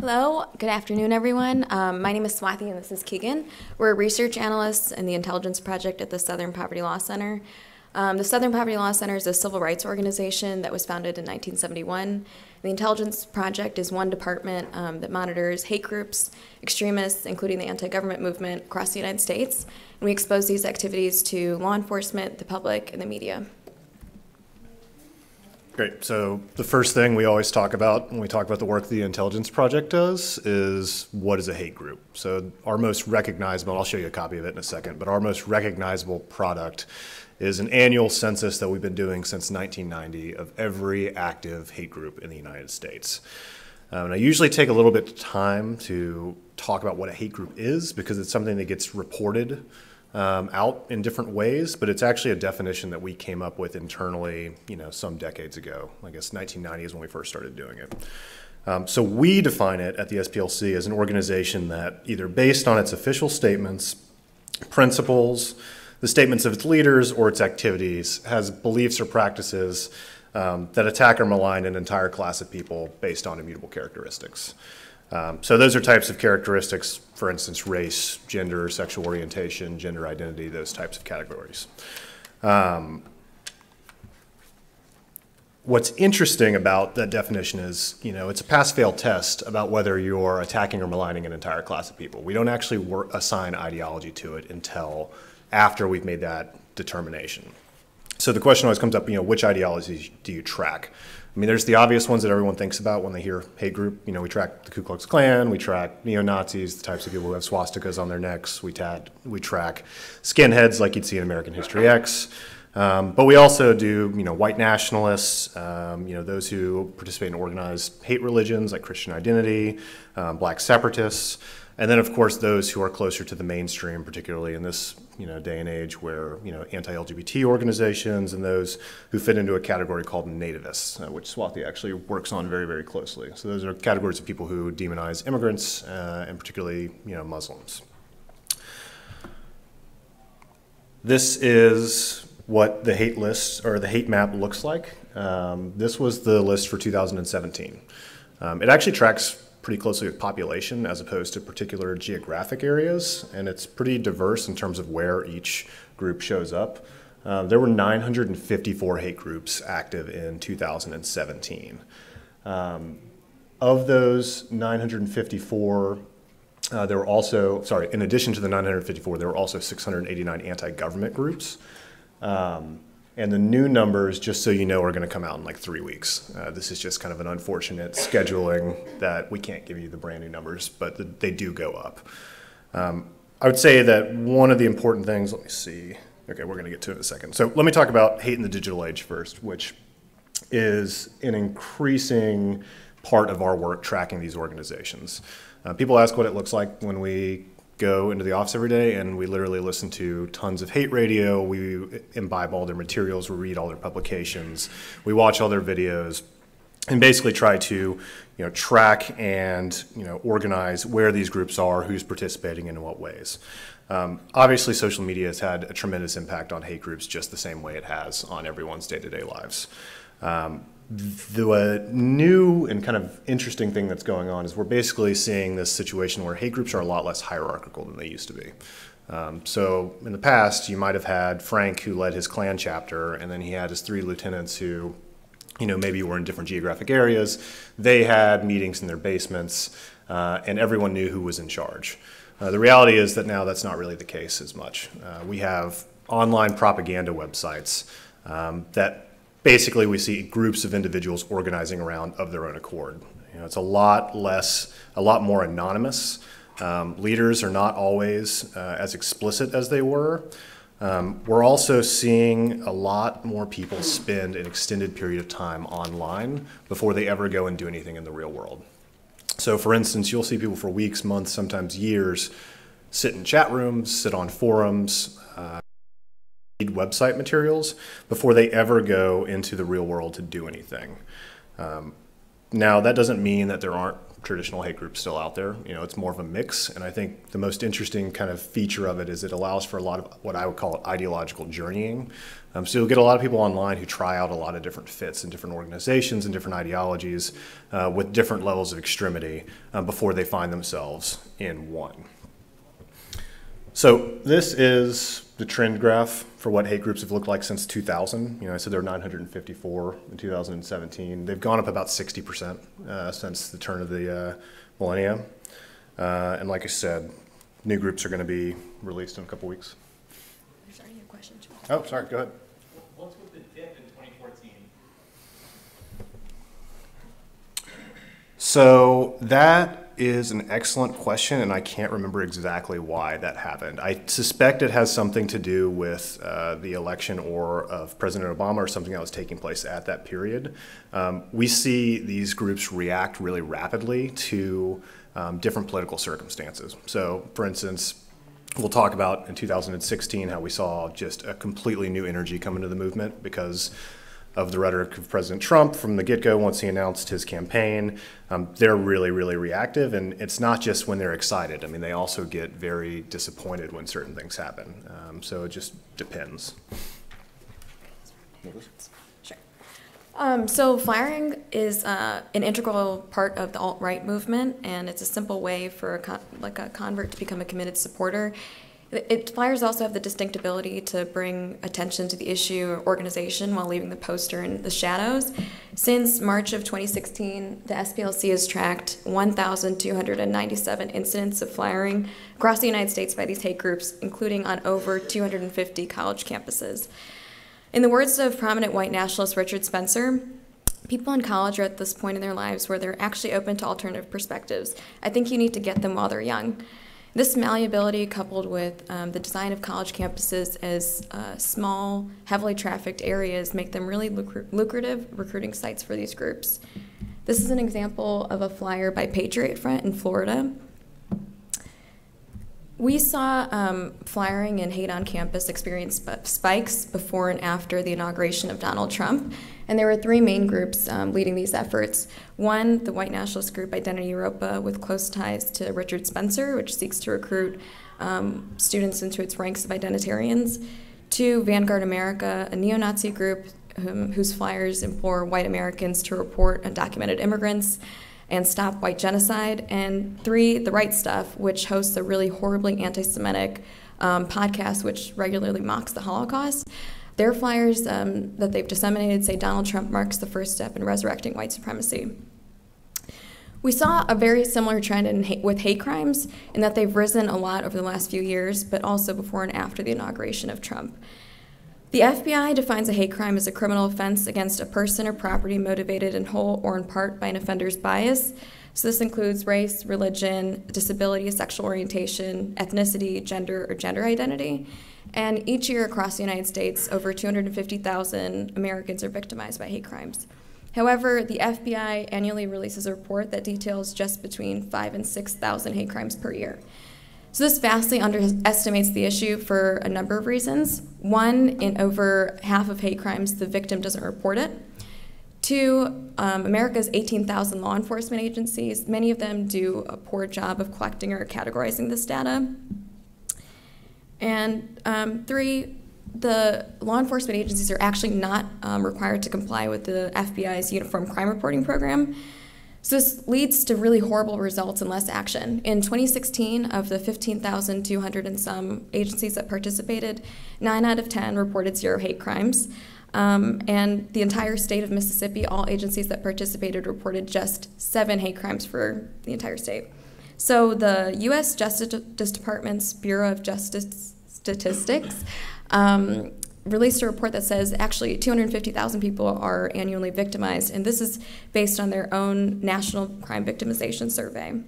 Hello, good afternoon, everyone. My name is Swathi and this is Keegan. We're research analysts in the Intelligence Project at the Southern Poverty Law Center. The Southern Poverty Law Center is a civil rights organization that was founded in 1971. The Intelligence Project is one department that monitors hate groups, extremists, including the anti-government movement across the United States. And we expose these activities to law enforcement, the public, and the media. Great. So the first thing we always talk about when we talk about the work the Intelligence Project does is what is a hate group. So our most recognizable, I'll show you a copy of it in a second, but our most recognizable product is an annual census that we've been doing since 1990 of every active hate group in the United States. And I usually take a little bit of time to talk about what a hate group is because it's something that gets reported out in different ways, but it's actually a definition that we came up with internally, some decades ago. I guess 1990 is when we first started doing it. So we define it at the SPLC as an organization that either based on its official statements, principles, the statements of its leaders, or its activities, has beliefs or practices that attack or malign an entire class of people based on immutable characteristics. So those are types of characteristics, for instance, race, gender, sexual orientation, gender identity, those types of categories. What's interesting about that definition is, it's a pass-fail test about whether you're attacking or maligning an entire class of people. We don't actually assign ideology to it until after we've made that determination. So the question always comes up, which ideologies do you track? I mean, there's the obvious ones that everyone thinks about when they hear hate group. We track the Ku Klux Klan, we track neo-Nazis, the types of people who have swastikas on their necks. We track skinheads like you'd see in American History X. But we also do, white nationalists, those who participate in organized hate religions like Christian Identity, black separatists, and then of course those who are closer to the mainstream, particularly in this day and age where anti-LGBT organizations and those who fit into a category called nativists, which Swathi actually works on very, very closely. So those are categories of people who demonize immigrants and particularly Muslims. This is what the hate list or the hate map looks like. This was the list for 2017. It actually tracks pretty closely with population as opposed to particular geographic areas, and it's pretty diverse in terms of where each group shows up. There were 954 hate groups active in 2017. Of those 954, there were also, in addition to the 954, there were also 689 anti-government groups. And the new numbers, just so you know, are going to come out in like 3 weeks. This is just kind of an unfortunate scheduling that we can't give you the brand new numbers, but they do go up. I would say that one of the important things, let me see. Okay, we're going to get to it in a second. So let me talk about hate in the digital age first, which is an increasing part of our work tracking these organizations. People ask what it looks like when we go into the office every day, and we literally listen to tons of hate radio. We imbibe all their materials, we read all their publications, we watch all their videos, and basically try to track and organize where these groups are, who's participating in what ways. Obviously, social media has had a tremendous impact on hate groups just the same way it has on everyone's day-to-day lives. The new and kind of interesting thing that's going on is we're basically seeing this situation where hate groups are a lot less hierarchical than they used to be. So in the past, you might have had Frank who led his Klan chapter, and then he had his 3 lieutenants who, maybe were in different geographic areas. They had meetings in their basements, and everyone knew who was in charge. The reality is that now that's not really the case as much. We have online propaganda websites that basically we see groups of individuals organizing around of their own accord. It's a lot more anonymous. Leaders are not always as explicit as they were. We're also seeing a lot more people spend an extended period of time online before they ever go and do anything in the real world. So for instance, you'll see people for weeks, months, sometimes years, sit in chat rooms, sit on forums, read website materials before they ever go into the real world to do anything. Now, that doesn't mean that there aren't traditional hate groups still out there. You know, it's more of a mix, and I think the most interesting kind of feature of it is it allows for a lot of what I would call ideological journeying. So you'll get a lot of people online who try out a lot of different fits in different organizations and different ideologies with different levels of extremity before they find themselves in one. So this is the trend graph for what hate groups have looked like since 2000. You know, I said there were 954 in 2017. They've gone up about 60% since the turn of the millennium. And like I said, new groups are going to be released in a couple weeks. There's already a question. Oh, sorry, go ahead. What's with the dip in 2014? So that is an excellent question, and I can't remember exactly why that happened. I suspect it has something to do with the election of President Obama or something that was taking place at that period. We see these groups react really rapidly to different political circumstances. So, for instance, we'll talk about in 2016 how we saw just a completely new energy come into the movement because of the rhetoric of President Trump from the get-go once he announced his campaign. They're really, really reactive, and it's not just when they're excited. I mean, they also get very disappointed when certain things happen. So it just depends. Sure. So firing is an integral part of the alt-right movement, and it's a simple way for a convert to become a committed supporter. Flyers also have the distinct ability to bring attention to the issue or organization while leaving the poster in the shadows. Since March of 2016, the SPLC has tracked 1,297 incidents of flyering across the United States by these hate groups, including on over 250 college campuses. In the words of prominent white nationalist Richard Spencer, people in college are at this point in their lives where they're actually open to alternative perspectives. I think you need to get them while they're young. This malleability, coupled with the design of college campuses as small, heavily trafficked areas, make them really lucrative recruiting sites for these groups. This is an example of a flyer by Patriot Front in Florida. We saw flyering and hate on campus experience spikes before and after the inauguration of Donald Trump, and there were three main groups leading these efforts. One, the white nationalist group Identity Europa, with close ties to Richard Spencer, which seeks to recruit students into its ranks of identitarians. Two, Vanguard America, a neo-Nazi group whose flyers implore white Americans to report undocumented immigrants and stop white genocide. And three, The Right Stuff, which hosts a really horribly anti-Semitic podcast which regularly mocks the Holocaust. Their flyers that they've disseminated say Donald Trump marks the first step in resurrecting white supremacy. We saw a very similar trend with hate crimes in that they've risen a lot over the last few years, but also before and after the inauguration of Trump. The FBI defines a hate crime as a criminal offense against a person or property motivated in whole or in part by an offender's bias. So this includes race, religion, disability, sexual orientation, ethnicity, gender, or gender identity. And each year across the United States, over 250,000 Americans are victimized by hate crimes. However, the FBI annually releases a report that details just between 5,000 and 6,000 hate crimes per year. So this vastly underestimates the issue for a number of reasons. One, in over half of hate crimes, the victim doesn't report it. Two, America's 18,000 law enforcement agencies, many of them do a poor job of collecting or categorizing this data. And three, the law enforcement agencies are actually not required to comply with the FBI's Uniform Crime Reporting Program. So this leads to really horrible results and less action. In 2016, of the 15,200 and some agencies that participated, 9 out of 10 reported 0 hate crimes. And the entire state of Mississippi, all agencies that participated reported just 7 hate crimes for the entire state. So the U.S. Justice Department's Bureau of Justice Statistics released a report that says actually 250,000 people are annually victimized, and this is based on their own National Crime Victimization Survey.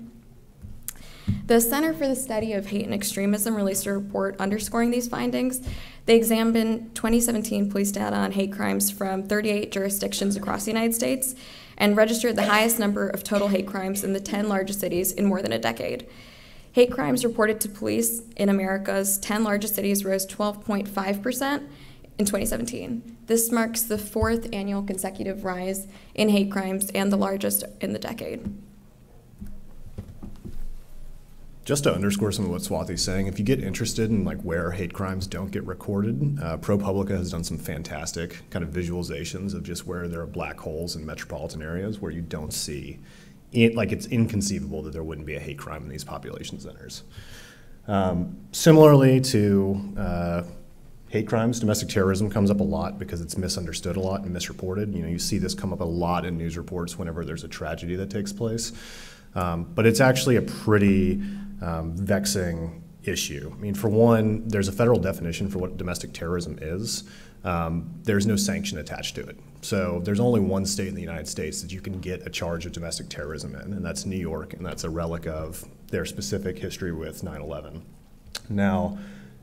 The Center for the Study of Hate and Extremism released a report underscoring these findings. They examined 2017 police data on hate crimes from 38 jurisdictions across the United States and registered the highest number of total hate crimes in the 10 largest cities in more than a decade. Hate crimes reported to police in America's 10 largest cities rose 12.5% in 2017. This marks the 4th annual consecutive rise in hate crimes and the largest in the decade. Just to underscore some of what Swathi's saying, if you get interested in like where hate crimes don't get recorded, ProPublica has done some fantastic kind of visualizations of just where there are black holes in metropolitan areas where you don't see it. Like, it's inconceivable that there wouldn't be a hate crime in these population centers. Similarly to hate crimes, domestic terrorism comes up a lot because it's misunderstood a lot and misreported. You know, you see this come up a lot in news reports whenever there's a tragedy that takes place. But it's actually a pretty vexing issue. I mean, for one, there's a federal definition for what domestic terrorism is. There's no sanction attached to it. So there's only one state in the United States that you can get a charge of domestic terrorism in, and that's New York, and that's a relic of their specific history with 9/11. Now,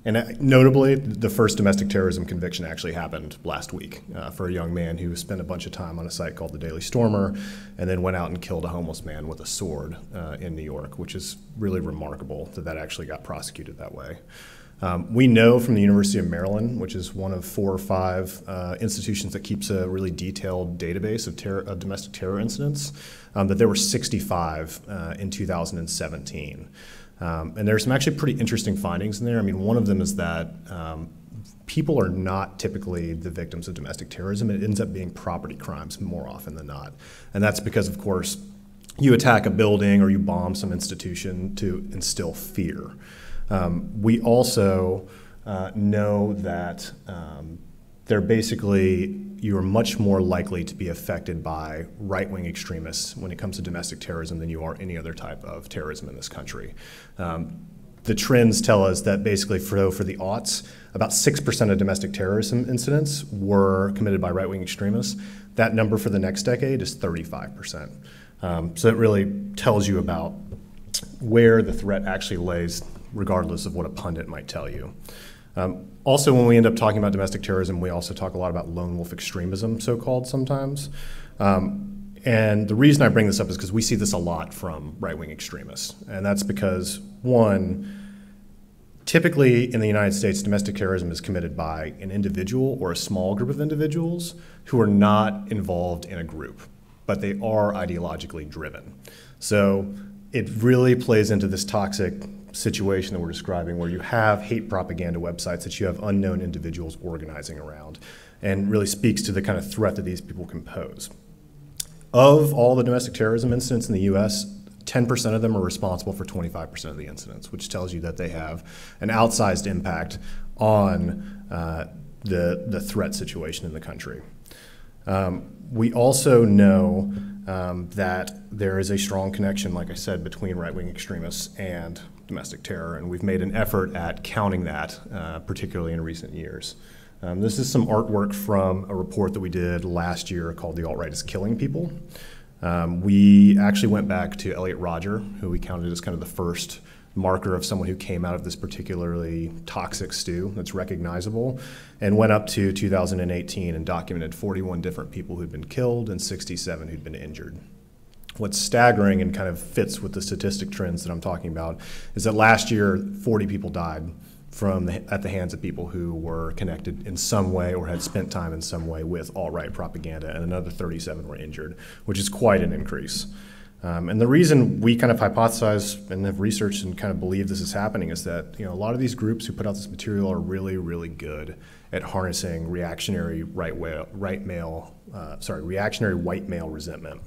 and notably, the first domestic terrorism conviction actually happened last week for a young man who spent a bunch of time on a site called the Daily Stormer and then went out and killed a homeless man with a sword in New York, which is really remarkable that that actually got prosecuted that way. We know from the University of Maryland, which is one of 4 or 5 institutions that keeps a really detailed database of domestic terror incidents, that there were 65 in 2017. And there's some actually pretty interesting findings in there. I mean, one of them is that people are not typically the victims of domestic terrorism. It ends up being property crimes more often than not. And that's because, of course, you attack a building or you bomb some institution to instill fear. We also know that you're much more likely to be affected by right-wing extremists when it comes to domestic terrorism than you are any other type of terrorism in this country. The trends tell us that basically for the aughts, about 6% of domestic terrorism incidents were committed by right-wing extremists. That number for the next decade is 35%. So it really tells you about where the threat actually lays, regardless of what a pundit might tell you. Also, when we end up talking about domestic terrorism, we also talk a lot about lone wolf extremism, so-called sometimes. And the reason I bring this up is because we see this a lot from right-wing extremists. And that's because, one, typically in the United States, domestic terrorism is committed by an individual or a small group of individuals who are not involved in a group, but they are ideologically driven. So it really plays into this toxic situation that we're describing, where you have hate propaganda websites that you have unknown individuals organizing around, and really speaks to the kind of threat that these people can pose. Of all the domestic terrorism incidents in the U.S., 10% of them are responsible for 25% of the incidents, which tells you that they have an outsized impact on the threat situation in the country. We also know that there is a strong connection, like I said, between right-wing extremists and domestic terror, and we've made an effort at counting that, particularly in recent years. This is some artwork from a report that we did last year called "The Alt-Right is Killing People." We actually went back to Elliot Rodger, who we counted as kind of the first marker of someone who came out of this particularly toxic stew that's recognizable, and went up to 2018 and documented 41 different people who'd been killed and 67 who'd been injured. What's staggering and kind of fits with the statistic trends that I'm talking about is that last year 40 people died at the hands of people who were connected in some way or had spent time in some way with alt-right propaganda, and another 37 were injured, which is quite an increase. And the reason we kind of hypothesize and have researched and kind of believe this is happening is that, you know, a lot of these groups who put out this material are really, really good at harnessing reactionary reactionary white male resentment,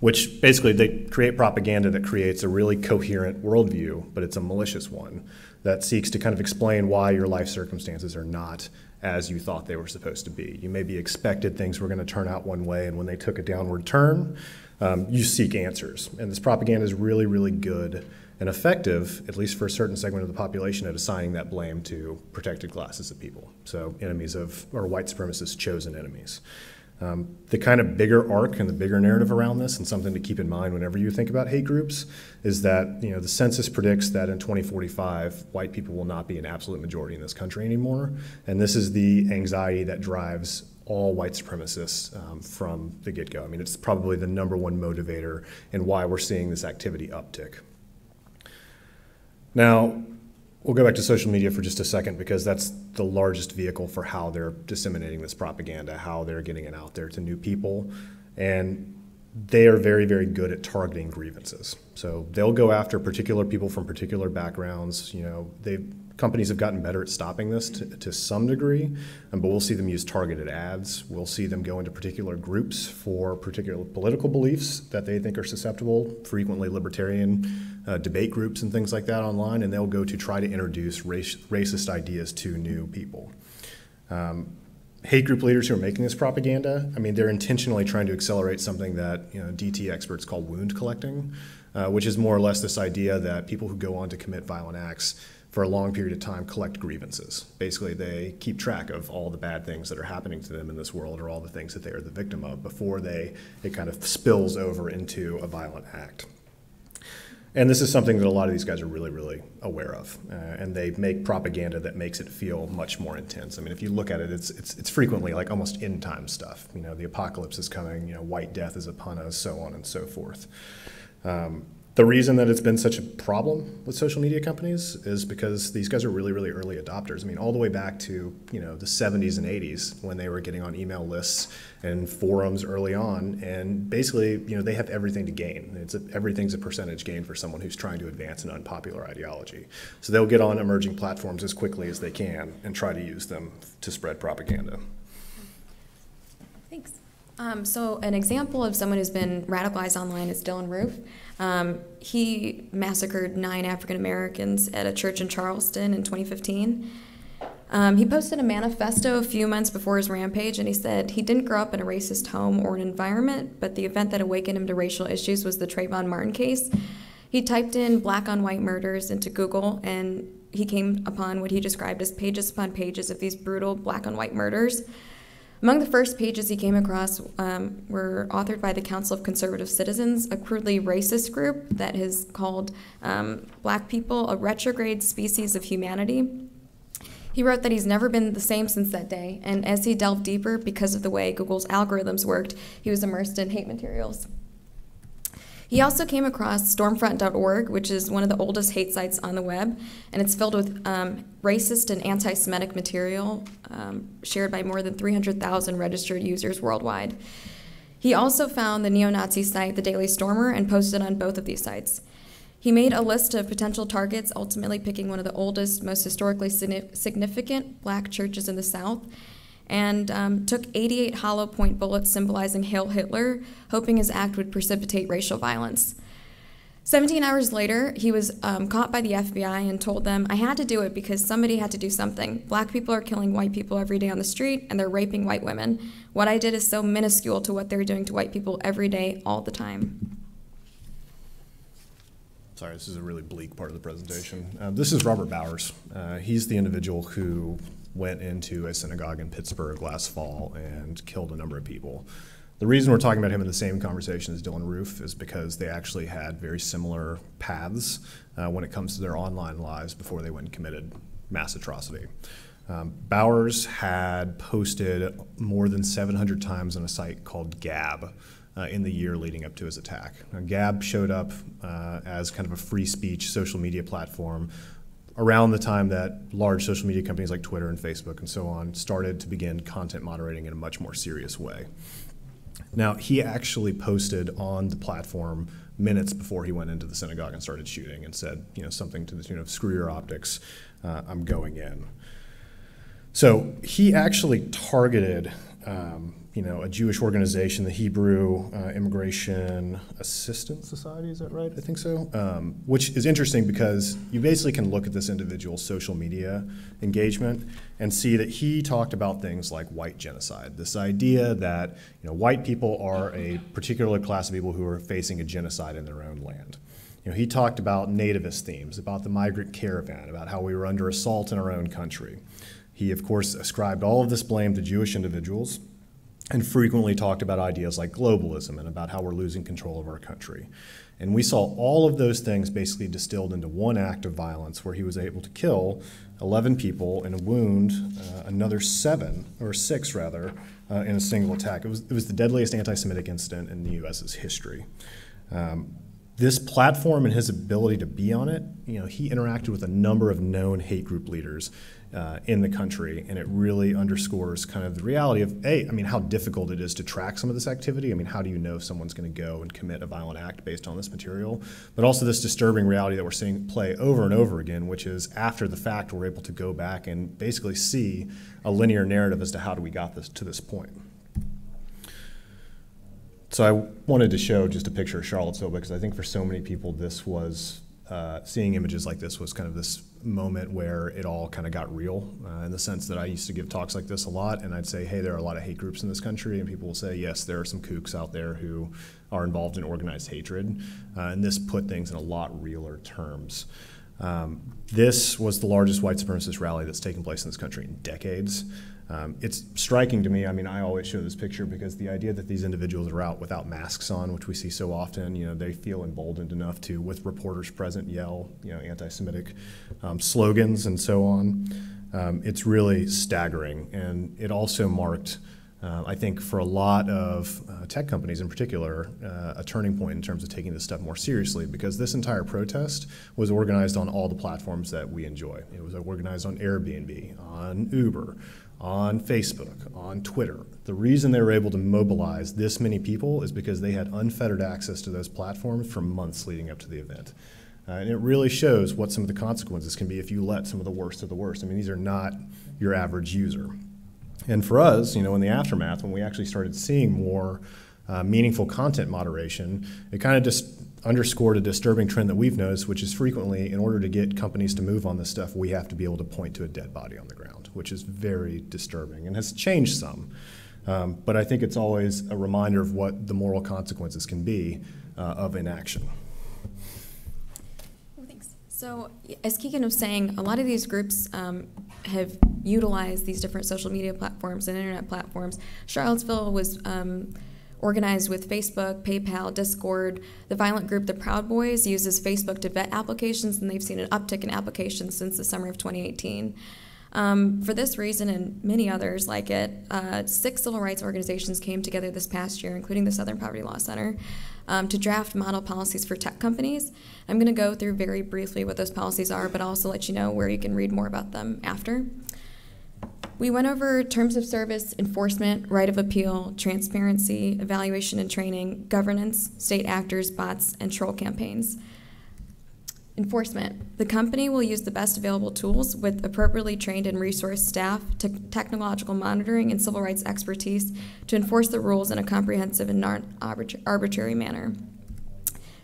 which basically they create propaganda that creates a really coherent worldview, but it's a malicious one that seeks to kind of explain why your life circumstances are not as you thought they were supposed to be. You maybe expected things were going to turn out one way, and when they took a downward turn, you seek answers. And this propaganda is really, really good and effective, at least for a certain segment of the population, at assigning that blame to protected classes of people, so enemies of, or white supremacists' chosen enemies. The kind of bigger arc and the bigger narrative around this, and something to keep in mind whenever you think about hate groups, is that, you know, the census predicts that in 2045, white people will not be an absolute majority in this country anymore. And this is the anxiety that drives all white supremacists from the get-go. I mean, it's probably the #1 motivator in why we're seeing this activity uptick. Now, we'll go back to social media for just a second, because that's the largest vehicle for how they're disseminating this propaganda, how they're getting it out there to new people. And they are very, very good at targeting grievances. So they'll go after particular people from particular backgrounds. Companies have gotten better at stopping this to some degree, but we'll see them use targeted ads. We'll see them go into particular groups for particular political beliefs that they think are susceptible, frequently libertarian debate groups and things like that online, and they'll go to try to introduce racist ideas to new people. Hate group leaders who are making this propaganda, they're intentionally trying to accelerate something that DT experts call wound collecting, which is more or less this idea that people who go on to commit violent acts for a long period of time collect grievances. Basically, they keep track of all the bad things that are happening to them in this world or all the things that they are the victim of before it kind of spills over into a violent act. And this is something that a lot of these guys are really, really aware of. And they make propaganda that makes it feel much more intense. If you look at it, it's frequently like almost end time stuff. The apocalypse is coming, white death is upon us, so on and so forth. The reason that it's been such a problem with social media companies is because these guys are really, really early adopters. All the way back to the 70s and 80s when they were getting on email lists and forums early on, and basically they have everything to gain. Everything's a percentage gain for someone who's trying to advance an unpopular ideology. So they'll get on emerging platforms as quickly as they can and try to use them to spread propaganda. Thanks. So an example of someone who's been radicalized online is Dylan Roof. He massacred 9 African Americans at a church in Charleston in 2015. He posted a manifesto a few months before his rampage, and he said he didn't grow up in a racist home or an environment, but the event that awakened him to racial issues was the Trayvon Martin case. He typed in black on white murders into Google, and he came upon what he described as pages upon pages of these brutal black on white murders. Among the first pages he came across were authored by the Council of Conservative Citizens, a crudely racist group that has called black people a retrograde species of humanity. He wrote that he's never been the same since that day, and as he delved deeper, because of the way Google's algorithms worked, he was immersed in hate materials. He also came across stormfront.org, which is one of the oldest hate sites on the web, and it's filled with racist and anti-Semitic material shared by more than 300,000 registered users worldwide. He also found the neo-Nazi site, The Daily Stormer, and posted on both of these sites. He made a list of potential targets, ultimately picking one of the oldest, most historically significant black churches in the South, and took 88 hollow point bullets symbolizing Hail Hitler, hoping his act would precipitate racial violence. 17 hours later, he was caught by the FBI and told them, "I had to do it because somebody had to do something. Black people are killing white people every day on the street, and they're raping white women. What I did is so minuscule to what they're doing to white people every day, all the time." Sorry, this is a really bleak part of the presentation. This is Robert Bowers. He's the individual who went into a synagogue in Pittsburgh last fall and killed a number of people. The reason we're talking about him in the same conversation as Dylan Roof is because they actually had very similar paths when it comes to their online lives before they went and committed mass atrocity. Bowers had posted more than 700 times on a site called Gab in the year leading up to his attack. Now, Gab showed up as kind of a free speech social media platform around the time that large social media companies like Twitter and Facebook and so on started to begin content moderating in a much more serious way. Now, he actually posted on the platform minutes before he went into the synagogue and started shooting and said, something to the tune of, "Screw your optics, I'm going in." So he actually targeted a Jewish organization, the Hebrew Immigration Assistance Society, is that right? I think so. Which is interesting because you basically can look at this individual's social media engagement and see that he talked about things like white genocide, this idea that white people are a particular class of people who are facing a genocide in their own land. He talked about nativist themes, about the migrant caravan, about how we were under assault in our own country. He, of course, ascribed all of this blame to Jewish individuals and frequently talked about ideas like globalism and about how we're losing control of our country. And we saw all of those things basically distilled into one act of violence where he was able to kill 11 people and wound another 6 rather, in a single attack. It was the deadliest anti-Semitic incident in the U.S.'s history. This platform and his ability to be on it, he interacted with a number of known hate group leaders in the country, and it really underscores kind of the reality of, how difficult it is to track some of this activity. How do you know if someone's going to go and commit a violent act based on this material? But also this disturbing reality that we're seeing play over and over again, which is after the fact, we're able to go back and basically see a linear narrative as to how do we got to this point. So I wanted to show just a picture of Charlottesville because I think for so many people this was, seeing images like this was kind of this moment where it all kind of got real in the sense that I used to give talks like this a lot, and I'd say, hey, there are a lot of hate groups in this country, and people will say, yes, there are some kooks out there who are involved in organized hatred, and this put things in a lot realer terms. This was the largest white supremacist rally that's taken place in this country in decades. It's striking to me, I always show this picture because the idea that these individuals are out without masks on, which we see so often, they feel emboldened enough to, with reporters present, yell, anti-Semitic slogans and so on. It's really staggering, and it also marked, I think, for a lot of tech companies in particular, a turning point in terms of taking this stuff more seriously, because this entire protest was organized on all the platforms that we enjoy. It was organized on Airbnb, on Uber, on Facebook, on Twitter. The reason they were able to mobilize this many people is because they had unfettered access to those platforms for months leading up to the event. And it really shows what some of the consequences can be if you let some of the worst of the worst. These are not your average user. And for us, in the aftermath, when we actually started seeing more meaningful content moderation, it kind of just underscored a disturbing trend that we've noticed, which is frequently, in order to get companies to move on this stuff, we have to be able to point to a dead body on the ground, which is very disturbing and has changed some. But I think it's always a reminder of what the moral consequences can be of inaction. Well, thanks. So as Keegan was saying, a lot of these groups have utilized these different social media platforms and internet platforms. Charlottesville was organized with Facebook, PayPal, Discord. The violent group, the Proud Boys, uses Facebook to vet applications, and they've seen an uptick in applications since the summer of 2018. For this reason and many others like it, 6 civil rights organizations came together this past year, including the Southern Poverty Law Center, to draft model policies for tech companies. I'm going to go through very briefly what those policies are, but I'll also let you know where you can read more about them after. We went over terms of service, enforcement, right of appeal, transparency, evaluation and training, governance, state actors, bots, and troll campaigns. Enforcement. The company will use the best available tools with appropriately trained and resourced staff, technological monitoring, and civil rights expertise to enforce the rules in a comprehensive and non-arbitrary manner.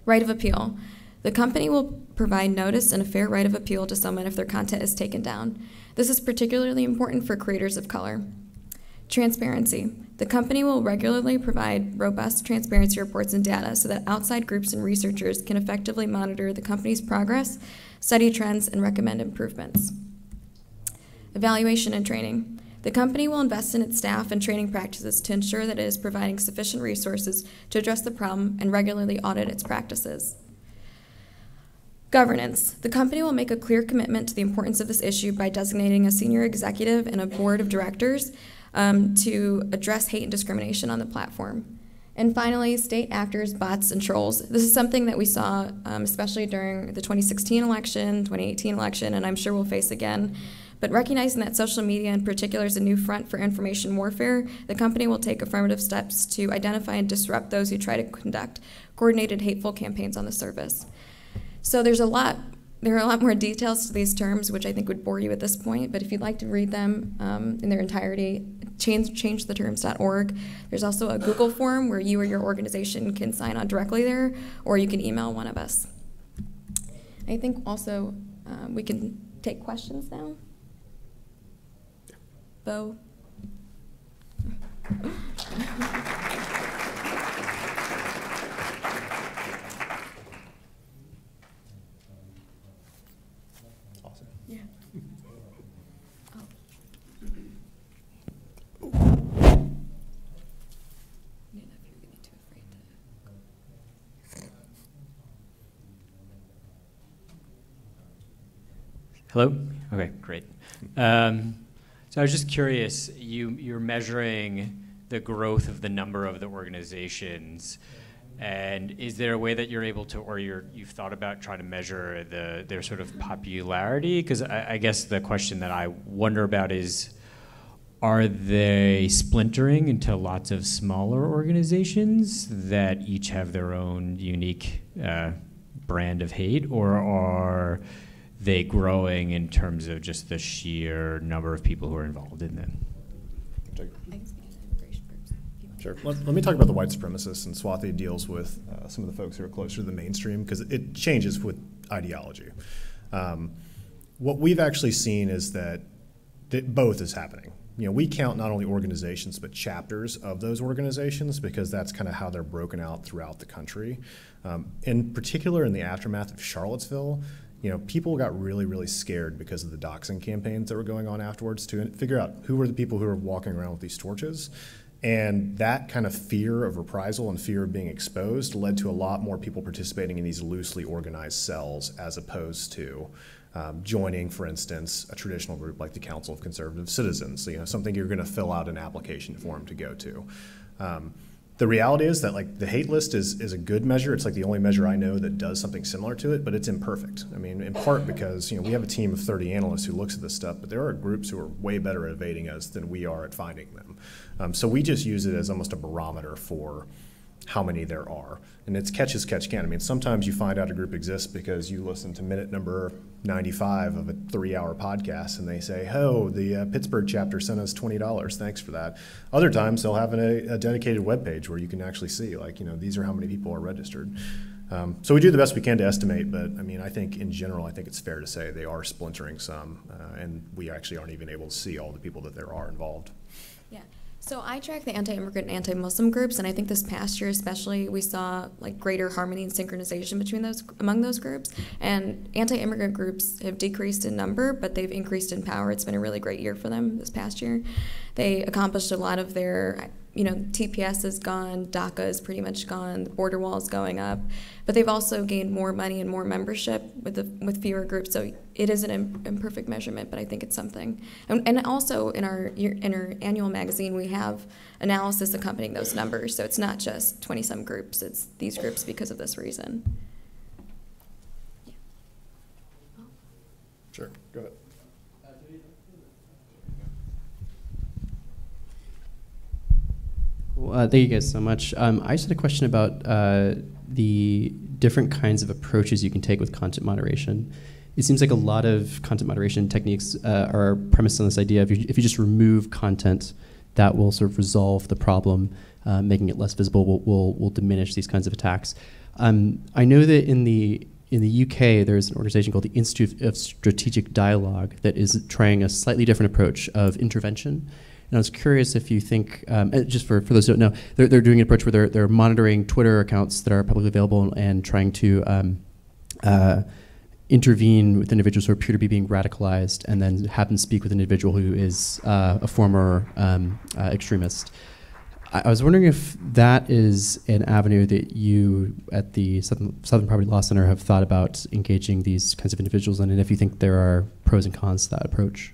Right of appeal. The company will provide notice and a fair right of appeal to someone if their content is taken down. This is particularly important for creators of color. Transparency. The company will regularly provide robust transparency reports and data so that outside groups and researchers can effectively monitor the company's progress, study trends, and recommend improvements. Evaluation and training. The company will invest in its staff and training practices to ensure that it is providing sufficient resources to address the problem and regularly audit its practices. Governance. The company will make a clear commitment to the importance of this issue by designating a senior executive and a board of directors to address hate and discrimination on the platform. And finally, state actors, bots, and trolls. This is something that we saw especially during the 2016 election, 2018 election, and I'm sure we'll face again. But recognizing that social media in particular is a new front for information warfare, the company will take affirmative steps to identify and disrupt those who try to conduct coordinated hateful campaigns on the service. So there are a lot more details to these terms, which I think would bore you at this point, but if you'd like to read them in their entirety, changetheterms.org. There's also a Google form where you or your organization can sign on directly there, or you can email one of us. I think also we can take questions now. Bo? Hello? Okay, great. So I was just curious, you're measuring the growth of the number of the organizations. And is there a way that you're able to, or you've thought about trying to measure their sort of popularity? Because I guess the question that I wonder about is, are they splintering into lots of smaller organizations that each have their own unique brand of hate, or are they growing in terms of just the sheer number of people who are involved in them? Sure. Let me talk about the white supremacists, and Swathi deals with some of the folks who are closer to the mainstream, because it changes with ideology. What we've actually seen is that both is happening. We count not only organizations, but chapters of those organizations, because that's kind of how they're broken out throughout the country. In particular, in the aftermath of Charlottesville, people got really, really scared because of the doxing campaigns that were going on afterwards to figure out who were the people who were walking around with these torches. And that kind of fear of reprisal and fear of being exposed led to a lot more people participating in these loosely organized cells, as opposed to joining, for instance, a traditional group like the Council of Conservative Citizens, something you're going to fill out an application form to go to. The reality is that the hate list is a good measure. It's the only measure I know that does something similar to it, but it's imperfect. I mean, in part because we have a team of 30 analysts who looks at this stuff, but there are groups who are way better at evading us than we are at finding them. So we just use it as almost a barometer for how many there are. And it's catch as catch can. I mean, sometimes you find out a group exists because you listen to minute number 95 of a 3-hour podcast and they say, oh, the Pittsburgh chapter sent us $20. Thanks for that. Other times they'll have a dedicated webpage where you can actually see, these are how many people are registered. So we do the best we can to estimate, but I mean, I think in general, I think it's fair to say they are splintering some, and we actually aren't even able to see all the people that there are involved. Yeah. So I track the anti-immigrant and anti-Muslim groups, and I think this past year especially we saw greater harmony and synchronization among those groups. And anti-immigrant groups have decreased in number, but they've increased in power. It's been a really great year for them this past year. They accomplished a lot of their, TPS is gone, DACA is pretty much gone, the border wall is going up, but they've also gained more money and more membership with fewer groups. So it is an imperfect measurement, but I think it's something. And also in our annual magazine, we have analysis accompanying those numbers. So it's not just 20-some groups; it's these groups because of this reason. Yeah. Sure. Go ahead. Thank you guys so much. I just had a question about the different kinds of approaches you can take with content moderation. It seems like a lot of content moderation techniques are premised on this idea of if you just remove content, that will sort of resolve the problem, making it less visible will diminish these kinds of attacks. I know that in the UK, there's an organization called the Institute of Strategic Dialogue that is trying a slightly different approach of intervention. And I was curious if you think, just for those who don't know, they're doing an approach where they're monitoring Twitter accounts that are publicly available and trying to intervene with individuals who appear to be being radicalized, and then have them speak with an individual who is a former extremist. I was wondering if that is an avenue that you at the Southern Poverty Law Center have thought about engaging these kinds of individuals in, and if you think there are pros and cons to that approach.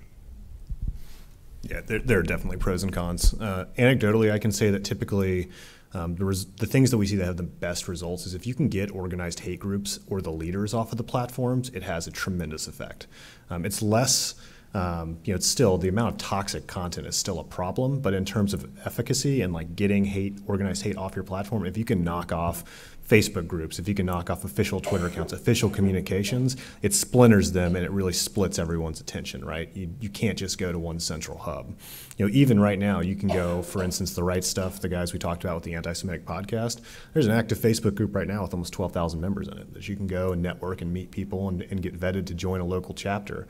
Yeah, there are definitely pros and cons. Anecdotally, I can say that typically the things that we see that have the best results is if you can get organized hate groups or the leaders off of the platforms, it has a tremendous effect. It's less, it's still, the amount of toxic content is still a problem, but in terms of efficacy and getting organized hate off your platform, if you can knock off Facebook groups, if you can knock off official Twitter accounts, official communications, it splinters them and it really splits everyone's attention, right? You can't just go to one central hub. Even right now, you can go, for instance, the Right Stuff, the guys we talked about with the Anti-Semitic podcast, there's an active Facebook group right now with almost 12,000 members in it that you can go and network and meet people and get vetted to join a local chapter.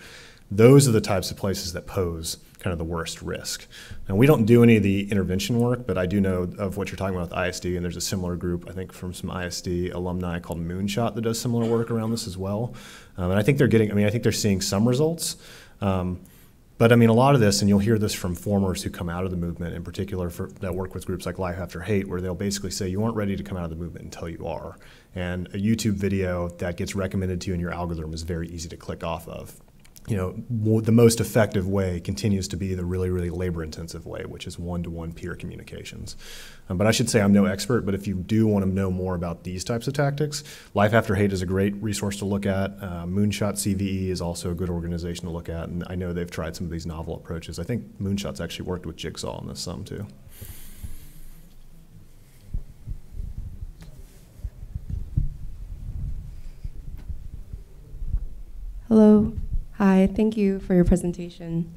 Those are the types of places that pose kind of the worst risk. Now, we don't do any of the intervention work, but I do know of what you're talking about with ISD, and there's a similar group, I think, from some ISD alumni called Moonshot that does similar work around this as well. And I think they're seeing some results. But a lot of this, and you'll hear this from formers who come out of the movement, in particular that work with groups like Life After Hate, where they'll basically say you aren't ready to come out of the movement until you are. And a YouTube video that gets recommended to you in your algorithm is very easy to click off of. the most effective way continues to be the really, really labor-intensive way, which is one-to-one peer communications. But I should say I'm no expert, but if you do want to know more about these types of tactics, Life After Hate is a great resource to look at. Moonshot CVE is also a good organization to look at, and I know they've tried some of these novel approaches. I think Moonshot's actually worked with Jigsaw on this some, too. Hello. Hi, thank you for your presentation.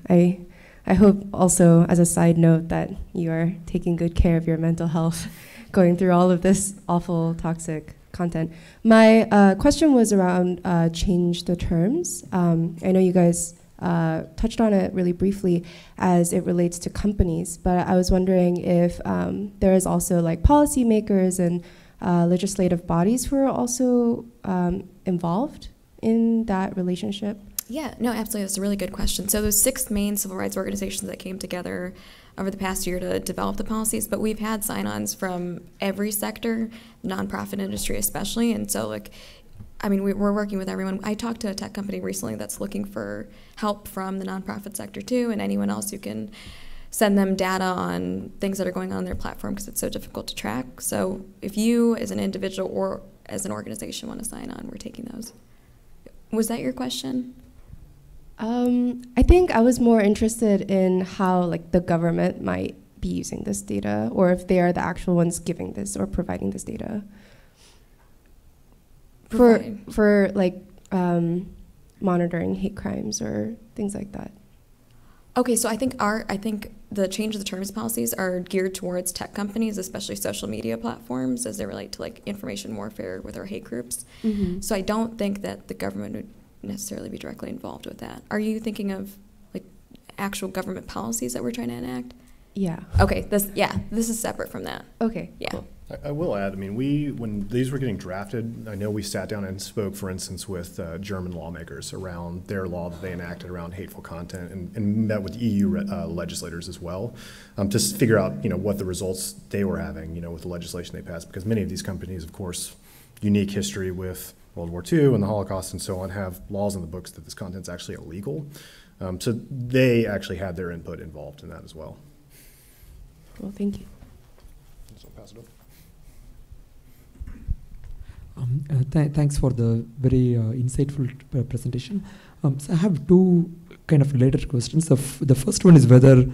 I hope also, as a side note, that you are taking good care of your mental health going through all of this awful, toxic content. My question was around change the terms. I know you guys touched on it really briefly as it relates to companies, but I was wondering if there is also like policymakers and legislative bodies who are also involved in that relationship. Yeah, no, absolutely. That's a really good question. So those 6 main civil rights organizations that came together over the past year to develop the policies, but we've had sign-ons from every sector, nonprofit industry especially, and so we're working with everyone. I talked to a tech company recently that's looking for help from the nonprofit sector too, and anyone else who can send them data on things that are going on their platform because it's so difficult to track. So if you as an individual or as an organization want to sign on, we're taking those. Was that your question? I think I was more interested in how the government might be using this data, or if they are the actual ones giving this or providing this data. For monitoring hate crimes or things like that. Okay, so I think the change of the terms policies are geared towards tech companies, especially social media platforms, as they relate to information warfare with our hate groups. Mm-hmm. So I don't think that the government would necessarily be directly involved with that. Are you thinking of actual government policies that we're trying to enact? Yeah. Okay. This is separate from that. Okay. Yeah. Cool. I will add, when these were getting drafted, I know we sat down and spoke, for instance, with German lawmakers around their law that they enacted around hateful content, and met with EU legislators as well to figure out, what the results they were having, with the legislation they passed, because many of these companies, of course, unique history with World War II and the Holocaust and so on, have laws in the books that this content's actually illegal. So they actually had their input involved in that as well. Well, thank you. So pass it over. Thanks for the very insightful presentation. So I have 2 kind of related questions. The first one is whether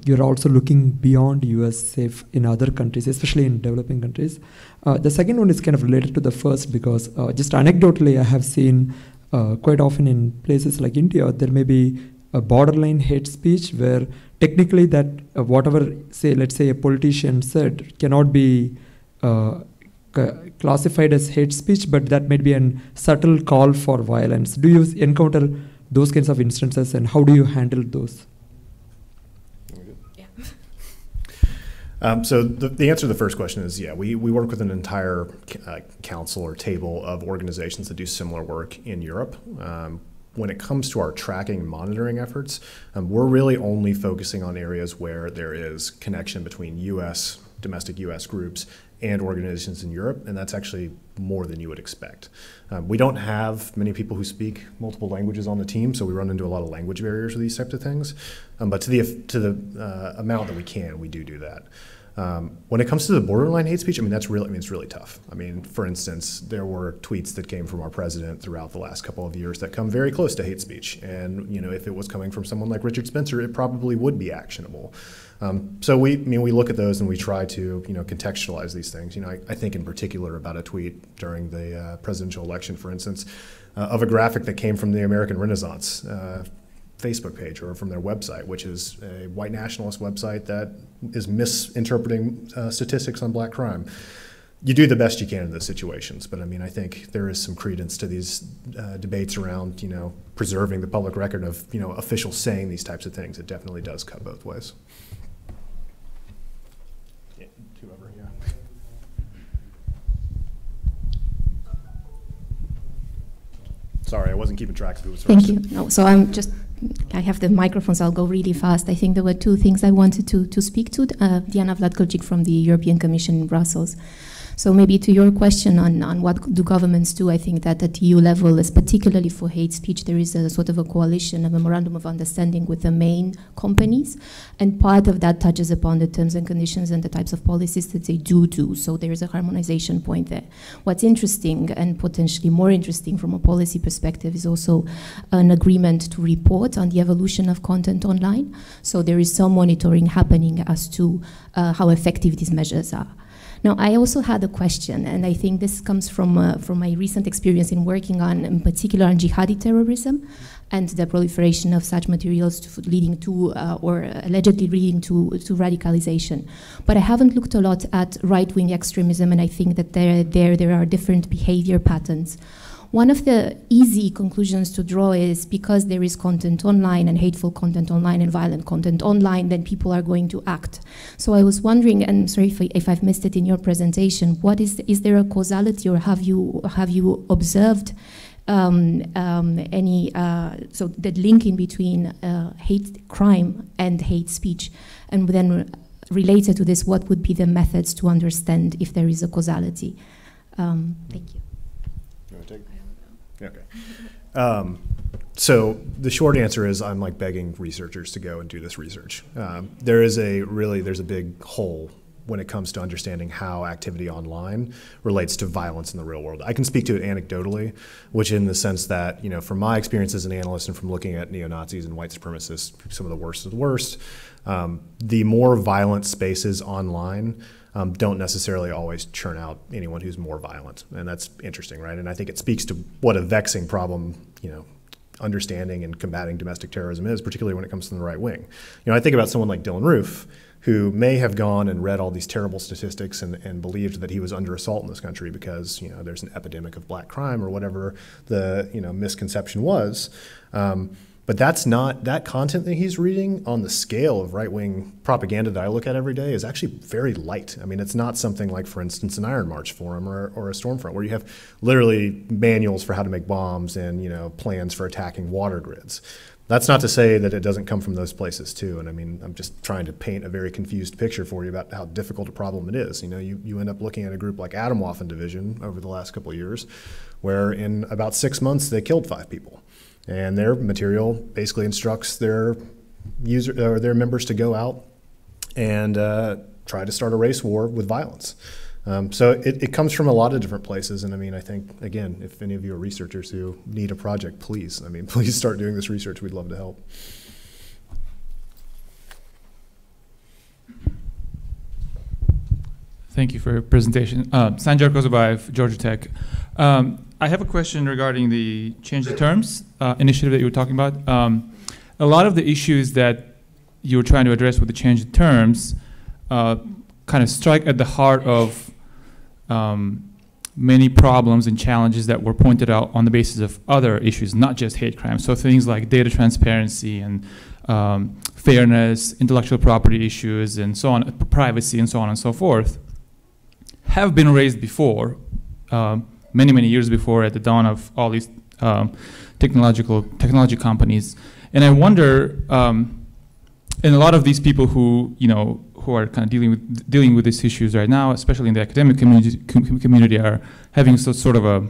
you're also looking beyond US, say, in other countries, especially in developing countries. The second one is kind of related to the first because just anecdotally, I have seen quite often in places like India, there may be a borderline hate speech where technically that whatever, let's say a politician said cannot be classified as hate speech, but that may be a subtle call for violence. Do you encounter those kinds of instances, and how do you handle those? So the answer to the first question is, we work with an entire council or table of organizations that do similar work in Europe. When it comes to our tracking and monitoring efforts, we're really only focusing on areas where there is connection between domestic U.S. groups and organizations in Europe, and that's actually more than you would expect. We don't have many people who speak multiple languages on the team, so we run into a lot of language barriers with these types of things. But to the amount that we can, we do that. When it comes to the borderline hate speech, it's really tough. For instance, there were tweets that came from our president throughout the last couple of years that come very close to hate speech. And, if it was coming from someone like Richard Spencer, it probably would be actionable. So we look at those and we try to, contextualize these things. I think in particular about a tweet during the presidential election, for instance, of a graphic that came from the American Renaissance Facebook page or from their website, which is a white nationalist website that is misinterpreting statistics on black crime. You do the best you can in those situations, but I think there is some credence to these debates around, preserving the public record of, officials saying these types of things. It definitely does cut both ways. Sorry, I wasn't keeping track of who was first. Thank you. No, so I have the microphone, so I'll go really fast. I think there were 2 things I wanted to speak to. Diana Vlatkovic from the European Commission in Brussels. So maybe to your question on what do governments do, I think that at EU level, is particularly for hate speech, there is a sort of a coalition, a memorandum of understanding with the main companies, and part of that touches upon the terms and conditions and the types of policies that they do. So there is a harmonization point there. What's interesting and potentially more interesting from a policy perspective is also an agreement to report on the evolution of content online. So there is some monitoring happening as to how effective these measures are. Now, I also had a question, and I think this comes from my recent experience in working on, in particular, on jihadi terrorism and the proliferation of such materials leading to, or allegedly leading to radicalization. But I haven't looked a lot at right-wing extremism, and I think that there are different behavior patterns. One of the easy conclusions to draw is because there is content online and hateful content online and violent content online, then people are going to act. So I was wondering, and I'm sorry if I've missed it in your presentation, is there a causality, or have you observed any so the link in between hate crime and hate speech? And then related to this, what would be the methods to understand if there is a causality? Thank you. You want to take it? Okay. So the short answer is I'm like begging researchers to go and do this research. There's a big hole when it comes to understanding how activity online relates to violence in the real world. I can speak to it anecdotally, which in the sense that, from my experience as an analyst and from looking at neo-Nazis and white supremacists, some of the worst of the worst, the more violent spaces online don't necessarily always churn out anyone who's more violent. And that's interesting, right? And I think it speaks to what a vexing problem, understanding and combating domestic terrorism is, particularly when it comes from the right wing. I think about someone like Dylan Roof, who may have gone and read all these terrible statistics and believed that he was under assault in this country because, there's an epidemic of black crime or whatever the, misconception was. But that's not, that content that he's reading on the scale of right-wing propaganda that I look at every day is actually very light. I mean, it's not something like, for instance, an Iron March forum or a Stormfront, where you have literally manuals for how to make bombs and, plans for attacking water grids. That's not to say that it doesn't come from those places too. And I mean, I'm just trying to paint a very confused picture for you about how difficult a problem it is. You end up looking at a group like Atomwaffen Division over the last couple of years, where in about 6 months they killed 5 people. And their material basically instructs their members to go out and try to start a race war with violence. So it comes from a lot of different places. And I mean, I think, again, if any of you are researchers who need a project, please start doing this research. We'd love to help. Thank you for your presentation. Sanjar Kozobayev, Georgia Tech. I have a question regarding the Change the Terms initiative that you were talking about. A lot of the issues that you were trying to address with the Change the Terms kind of strike at the heart of many problems and challenges that were pointed out on the basis of other issues, not just hate crime. So things like data transparency and fairness, intellectual property issues, and so on, privacy, and so on and so forth, have been raised before, many years before, at the dawn of all these technology companies. And I wonder, and a lot of these people who are kind of dealing with these issues right now, especially in the academic community, are having sort of a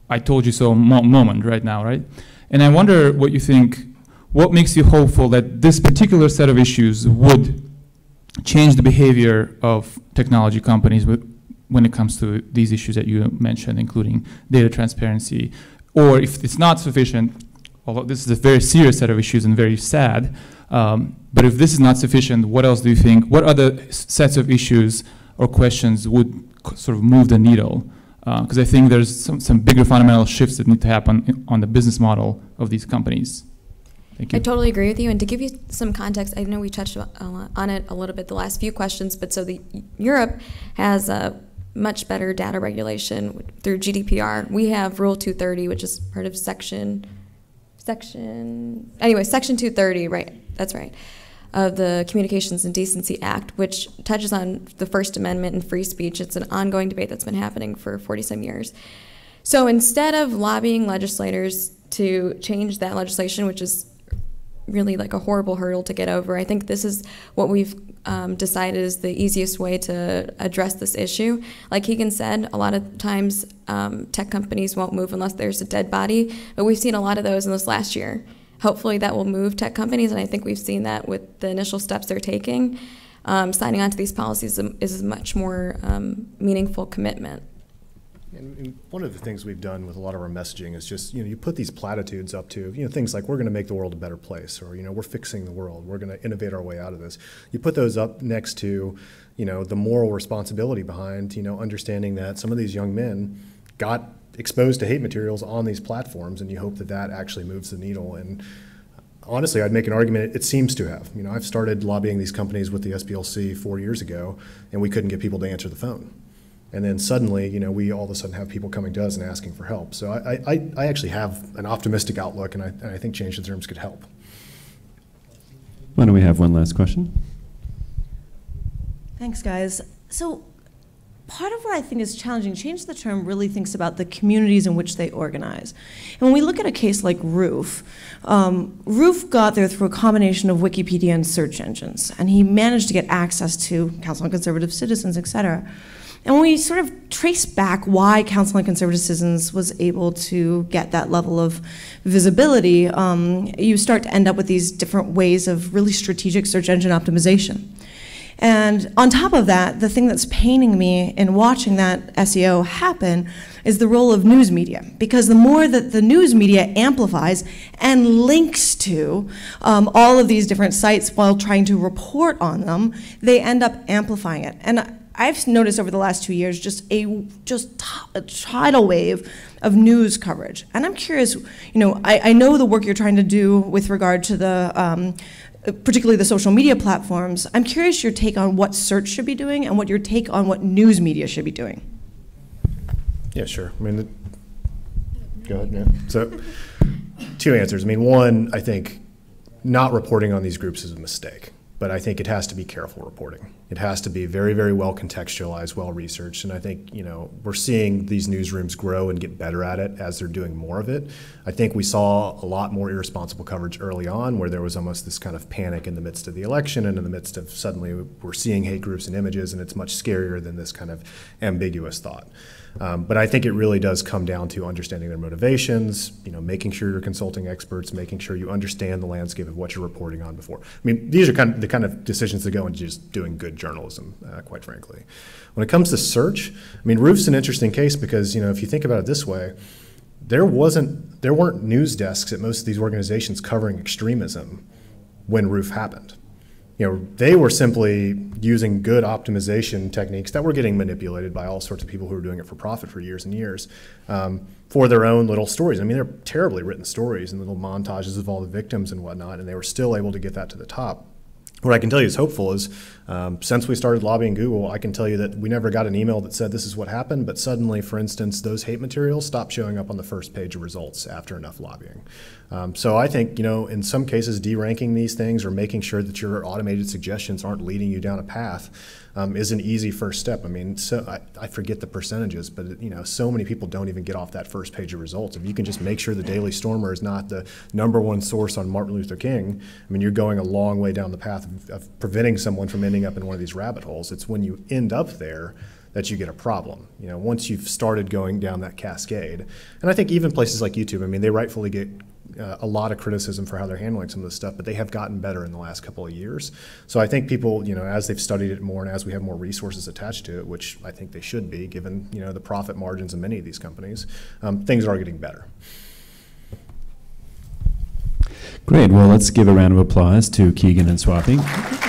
"I told you so" moment right now, right? And I wonder what you think. What makes you hopeful that this particular set of issues would change the behavior of technology companies when it comes to these issues that you mentioned, including data transparency? Or if it's not sufficient, although this is a very serious set of issues and very sad, but if this is not sufficient, what else do you think? What other sets of issues or questions would sort of move the needle? Because I think there's some bigger fundamental shifts that need to happen on the business model of these companies. Thank you. I totally agree with you. And to give you some context, I know we touched on it a little bit the last few questions, but so Europe has a much better data regulation through GDPR. We have Rule 230, which is part of Section 230, right, that's right, of the Communications and Decency Act, which touches on the First Amendment and free speech. It's an ongoing debate that's been happening for 40-some years. So instead of lobbying legislators to change that legislation, which is really like a horrible hurdle to get over. I think this is what we've decided is the easiest way to address this issue. Like Keegan said, a lot of times tech companies won't move unless there's a dead body, but we've seen a lot of those in this last year. Hopefully that will move tech companies, and I think we've seen that with the initial steps they're taking. Signing on to these policies is a much more meaningful commitment. And one of the things we've done with a lot of our messaging is just, you put these platitudes up to, things like we're going to make the world a better place, or, we're fixing the world, we're going to innovate our way out of this. You put those up next to, the moral responsibility behind, understanding that some of these young men got exposed to hate materials on these platforms, and you hope that that actually moves the needle. And honestly, I'd make an argument it seems to have. I've started lobbying these companies with the SPLC 4 years ago, and we couldn't get people to answer the phone. And then suddenly, we all of a sudden have people coming to us and asking for help. So I actually have an optimistic outlook, and I think change the terms could help. Why don't we have one last question? Thanks, guys. So part of what I think is challenging, Change the Term really thinks about the communities in which they organize. And when we look at a case like Roof, Roof got there through a combination of Wikipedia and search engines, and he managed to get access to Council on Conservative Citizens, et cetera. And when we sort of trace back why Council on Conservative Citizens was able to get that level of visibility, you start to end up with these different ways of really strategic search engine optimization. And on top of that, the thing that's paining me in watching that SEO happen is the role of news media. Because the more that the news media amplifies and links to all of these different sites while trying to report on them, they end up amplifying it. And I've noticed over the last 2 years just a tidal wave of news coverage. And I'm curious, I know the work you're trying to do with regard to the particularly the social media platforms. I'm curious your take on what search should be doing and what your take on what news media should be doing. Yeah, sure. Go ahead, yeah. So, two answers. One, I think not reporting on these groups is a mistake, but I think it has to be careful reporting. It has to be very, very well contextualized, well researched, and I think we're seeing these newsrooms grow and get better at it as they're doing more of it. I think we saw a lot more irresponsible coverage early on, where there was almost this kind of panic in the midst of the election, and in the midst of suddenly we're seeing hate groups and images, and it's much scarier than this kind of ambiguous thought. But I think it really does come down to understanding their motivations, making sure you're consulting experts, making sure you understand the landscape of what you're reporting on before. These are the kind of decisions that go into just doing good journalism, quite frankly. When it comes to search, Roof's an interesting case because, if you think about it this way, there weren't news desks at most of these organizations covering extremism when Roof happened. They were simply using good optimization techniques that were getting manipulated by all sorts of people who were doing it for profit for years and years for their own little stories. They're terribly written stories and little montages of all the victims and whatnot, and they were still able to get that to the top. What I can tell you is hopeful is since we started lobbying Google, I can tell you that we never got an email that said this is what happened, but suddenly, for instance, those hate materials stopped showing up on the first page of results after enough lobbying. So I think, in some cases, deranking these things or making sure that your automated suggestions aren't leading you down a path is an easy first step. I forget the percentages, but so many people don't even get off that first page of results. If you can just make sure the Daily Stormer is not the #1 source on Martin Luther King, you're going a long way down the path of preventing someone from ending up in one of these rabbit holes. It's when you end up there that you get a problem. Once you've started going down that cascade, and I think even places like YouTube, they rightfully get a lot of criticism for how they're handling some of this stuff, but they have gotten better in the last couple of years. So I think people, as they've studied it more and as we have more resources attached to it, which I think they should be, given the profit margins in many of these companies, things are getting better. Great. Well, let's give a round of applause to Keegan and Swathi.